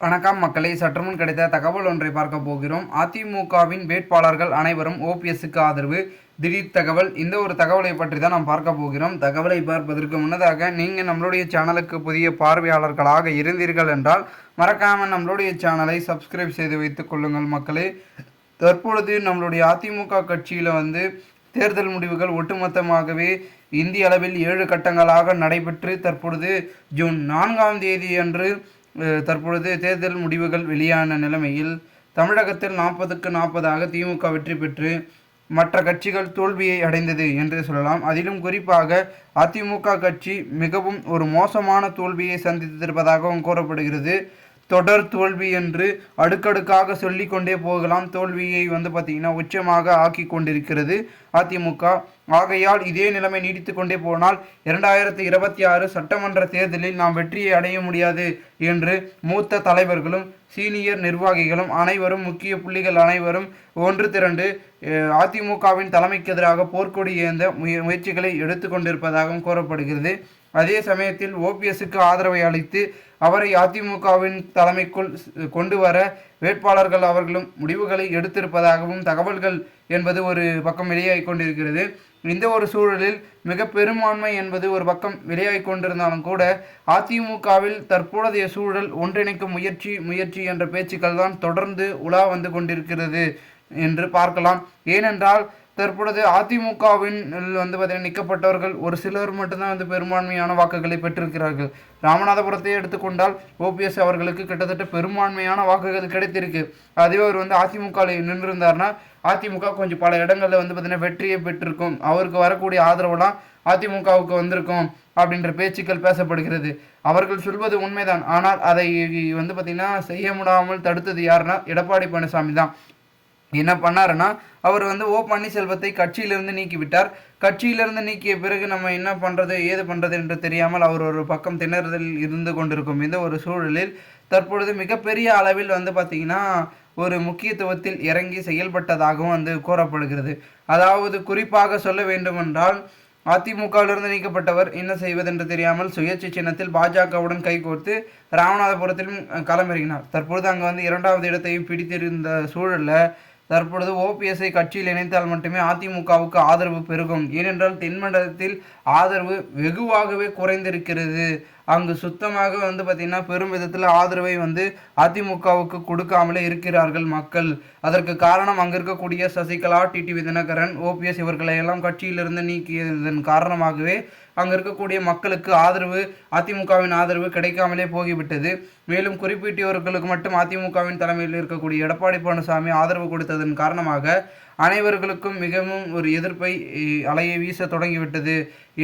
வணக்கம் மக்களை, சற்றுமுன் கிடைத்த தகவல் ஒன்றை பார்க்க போகிறோம். அதிமுகவின் வேட்பாளர்கள் அனைவரும் ஓபிஎஸ்க்கு ஆதரவு. திடீர் தகவல். இந்த ஒரு தகவலை பற்றி தான் நாம் பார்க்க போகிறோம். தகவலை பார்ப்பதற்கு முன்னதாக நீங்கள் நம்மளுடைய சேனலுக்கு புதிய பார்வையாளர்களாக இருந்தீர்கள் என்றால் மறக்காமல் நம்மளுடைய சேனலை சப்ஸ்கிரைப் செய்து வைத்துக் கொள்ளுங்கள் மக்களே. தற்பொழுது நம்மளுடைய அதிமுக கட்சியில் தேர்தல் முடிவுகள் ஒட்டுமொத்தமாகவே இந்திய அளவில் 7 கட்டங்களாக நடைபெற்று தற்பொழுது ஜூன் 4ஆம் தேதி அன்று தற்பொழுது தேர்தல் முடிவுகள் வெளியான நிலைமையில் தமிழகத்தில் 40க்கு 40 திமுக வெற்றி பெற்று மற்ற கட்சிகள் தோல்வியை அடைந்தது என்று சொல்லலாம். அதிலும் குறிப்பாக அதிமுக கட்சி மிகவும் ஒரு மோசமான தோல்வியை சந்தித்திருப்பதாகவும் கூறப்படுகிறது. தொடர் தோல்வி என்று அடுக்கடுக்காக சொல்லி கொண்டே போகலாம். தோல்வியை பார்த்திங்கன்னா உச்சமாக ஆக்கி கொண்டிருக்கிறது அதிமுக. ஆகையால் இதே நிலைமை நீடித்து கொண்டே போனால் 2026 சட்டமன்ற தேர்தலில் நாம் வெற்றியை அடைய முடியாது என்று மூத்த தலைவர்களும் சீனியர் நிர்வாகிகளும் அனைவரும் முக்கிய புள்ளிகள் அனைவரும் ஒன்று திரண்டு அதிமுகவின் தலைமைக்கு எதிராக போர்க்கொடி ஏந்த முயற்சிகளை எடுத்து கொண்டிருப்பதாகவும் கூறப்படுகிறது. அதே சமயத்தில் ஓபிஎஸ்க்கு ஆதரவை அளித்து அவரை அதிமுகவின் தலைமைக்குள் கொண்டு வர வேட்பாளர்கள் அவர்களும் முடிவுகளை எடுத்திருப்பதாகவும் தகவல்கள் என்பது ஒரு பக்கம் வெளியாகி கொண்டிருக்கிறது. இந்த ஒரு சூழலில் மிக பெரும்பான்மை என்பது ஒரு பக்கம் வெளியாகி கொண்டிருந்தாலும் கூட அதிமுகவில் தற்போதைய சூழல் ஒன்றிணைக்கும் முயற்சி என்ற பேச்சுக்கள் தான் தொடர்ந்து உலா வந்து கொண்டிருக்கிறது என்று பார்க்கலாம். ஏனென்றால் தற்பொழுது அதிமுகவின் பார்த்தீங்கன்னா நிற்கப்பட்டவர்கள் ஒரு சிலர் மட்டும்தான் பெரும்பான்மையான வாக்குகளை பெற்றிருக்கிறார்கள். ராமநாதபுரத்தை எடுத்துக்கொண்டால் ஓபிஎஸ் அவர்களுக்கு கிட்டத்தட்ட பெரும்பான்மையான வாக்குகள் கிடைத்திருக்கு. அதுவே அவர் அதிமுகவில் நின்றிருந்தார்னா அதிமுக கொஞ்சம் பல இடங்களில் பார்த்தீங்கன்னா வெற்றியை பெற்றிருக்கும். அவருக்கு வரக்கூடிய ஆதரவுலாம் அதிமுகவுக்கு வந்திருக்கும் அப்படின்ற பேச்சுக்கள் பேசப்படுகிறது. அவர்கள் சொல்வது உண்மைதான். ஆனால் அதை பார்த்தீங்கன்னா செய்ய முடியாமல் தடுத்தது யாருன்னா எடப்பாடி பழனிசாமி தான். என்ன பண்ணாருன்னா அவர் ஓ பன்னீர்செல்வத்தை கட்சியிலிருந்து நீக்கிவிட்டார். கட்சியிலிருந்து நீக்கிய பிறகு நம்ம என்ன பண்ணுறது ஏது பண்ணுறது என்று தெரியாமல் அவர் ஒரு பக்கம் திணறுதலில் இருந்து கொண்டிருக்கும். இந்த ஒரு சூழலில் தற்பொழுது மிகப்பெரிய அளவில் பார்த்திங்கன்னா ஒரு முக்கியத்துவத்தில் இறங்கி செயல்பட்டதாகவும் கூறப்படுகிறது. அதாவது குறிப்பாக சொல்ல வேண்டுமென்றால் அதிமுகவிலிருந்து நீக்கப்பட்டவர் என்ன செய்வதென்று தெரியாமல் சுயேட்சை சின்னத்தில் பாஜகவுடன் கைகோர்த்து ராமநாதபுரத்திலும் களமிறங்கினார். தற்பொழுது அங்கே 2வது இடத்தையும் பிடித்திருந்த சூழலில் தற்பொழுது ஓபிஎஸ்ஐ கட்சியில் இணைத்தால் மட்டுமே அதிமுகவுக்கு ஆதரவு பெருகும். ஏனென்றால் தென்மண்டலத்தில் ஆதரவு வெகுவாகவே குறைந்திருக்கிறது. அங்கு சுத்தமாக பார்த்திங்கன்னா பெரும் விதத்தில் ஆதரவை அதிமுகவுக்கு கொடுக்காமலே இருக்கிறார்கள் மக்கள். அதற்கு காரணம் அங்கே இருக்கக்கூடிய சசிகலா, டிடிவி தினகரன், ஓபிஎஸ் இவர்களை எல்லாம் கட்சியிலிருந்து நீக்கியதன் காரணமாகவே அங்கே இருக்கக்கூடிய மக்களுக்கு ஆதரவு அதிமுகவின் ஆதரவு கிடைக்காமலே போகிவிட்டது. மேலும் குறிப்பிட்டவர்களுக்கு மட்டும் அதிமுகவின் தலைமையில் இருக்கக்கூடிய எடப்பாடி பழனிசாமி ஆதரவு கொடுத்ததன் காரணமாக அனைவர்களுக்கும் மிகவும் ஒரு எதிர்ப்பை அலையை வீச தொடங்கிவிட்டது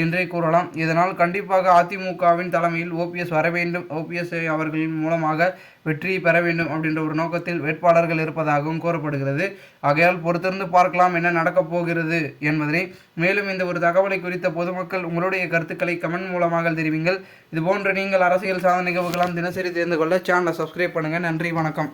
என்றே கூறலாம். இதனால் கண்டிப்பாக அதிமுகவின் தலைமையில் ஓபிஎஸ் வர வேண்டும், ஓபிஎஸ் அவர்களின் மூலமாக வெற்றி பெற வேண்டும் அப்படின்ற ஒரு நோக்கத்தில் வேட்பாளர்கள் இருப்பதாகவும் கூறப்படுகிறது. ஆகையால் பொறுத்திருந்து பார்க்கலாம் என்ன நடக்கப் போகிறது என்பதனை. மேலும் இந்த ஒரு தகவலை குறித்த பொதுமக்கள் உங்களுடைய கருத்துக்களை கமெண்ட் மூலமாக தெரிவிங்கள். இதுபோன்று நீங்கள் அரசியல் சாதனை நிகழ்வுகளாம் தினசரி தெரிந்து கொள்ள சேனலை சப்ஸ்கிரைப் பண்ணுங்கள். நன்றி, வணக்கம்.